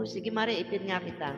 Sige, Mare, ipin nga kita.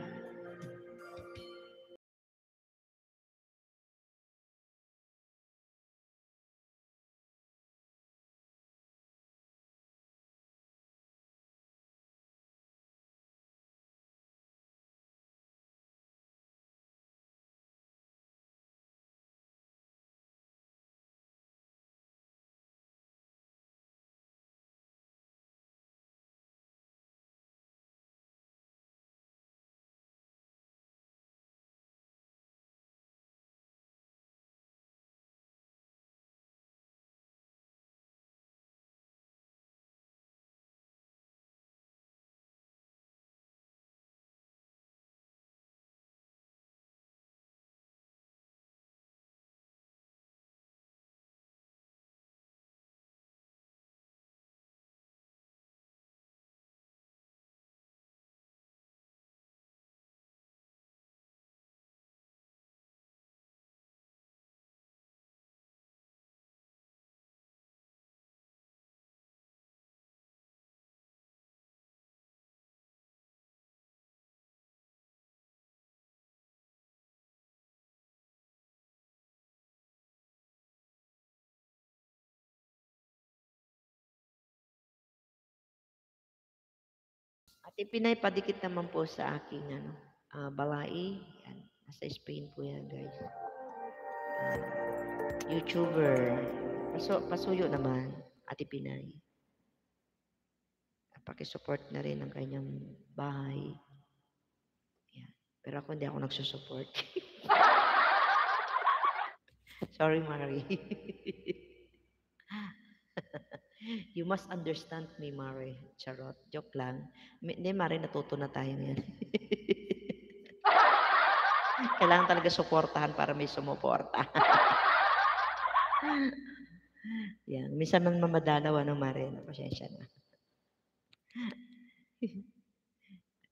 Ate Pinay, padikit naman po sa aking balai. Yan. Nasa Spain po yan, guys. YouTuber. Pasuyo naman, Ate Pinay. Pakisupport na rin ang kanyang bahay. Yan. Pero ako hindi ako nagsusupport. Sorry, Marie. You must understand me, Mare. Charot. Joke lang. Hindi, Mare, natuto na tayo yan. Kailangan talaga suportahan para may sumuporta. Yan. Minsan man mamadalaw, Mare. Pasensya na.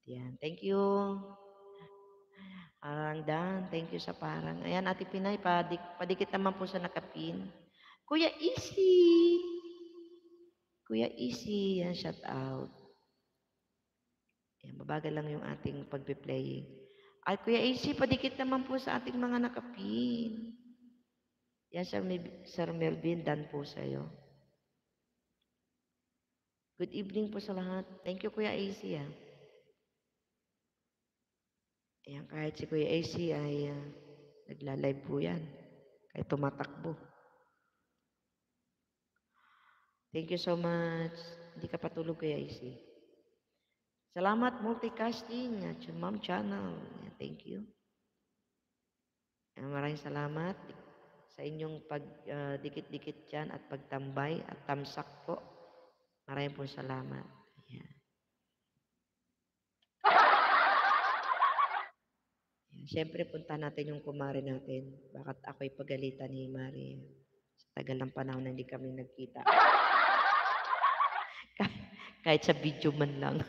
Yan. Thank you. Dan, thank you sa parang. Ayan, Ate Pinay, padikit naman po sa nakapin. Kuya Easy! Kuya Easy, yan, shout out. Yan, mabagal lang yung ating pagpe-playing. Ay, Kuya Easy, padikit naman po sa ating mga nakapin. Yan, Sir Melvin, dan po sa'yo. Good evening po sa lahat. Thank you, Kuya Easy. Ayan, kahit si Kuya Easy ay nagla-live po yan. Kahit tumatakbo. Thank you so much. Hindi ka patulog, Kuya Easy. Salamat, multicasting at yung mom channel. Thank you. Maraming salamat sa inyong pagdikit-dikit dyan at pagtambay at tamsak po. Maraming po salamat. Ayan. Siyempre, punta natin yung kumare natin. Bakit ako'y pagalitan ni Mari? Sa tagal ng panahon na hindi kami nagkita. Kahit sa video man lang.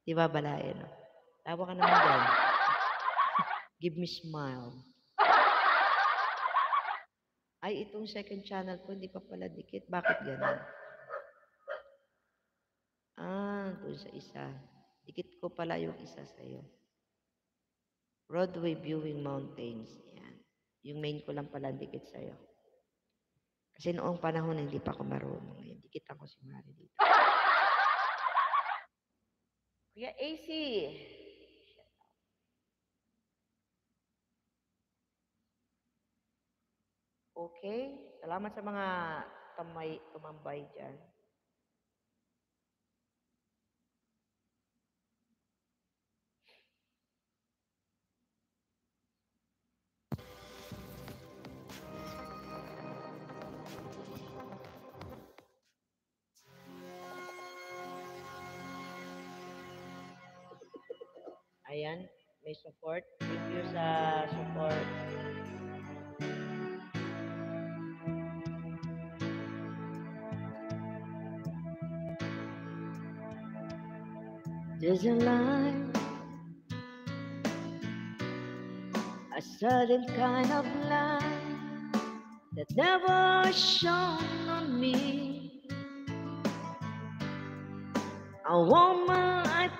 Di ba, balayan? Tawa ka naman dyan. Give me smile. Ay, itong second channel ko, hindi pa pala dikit. Bakit ganun? Doon sa isa. Dikit ko pala yung isa sa'yo. Broadway Viewing Mountains. Yan. Yung main ko lang pala dikit sa'yo. Kasi noong panahon, hindi pa ako marunong. Dikit ako si Mari dito. Kuya AC. Okay. Salamat sa mga tumambay dyan. Ayan, may support. Thank you sa support. There's a line, a certain kind of light that never shone on me. A woman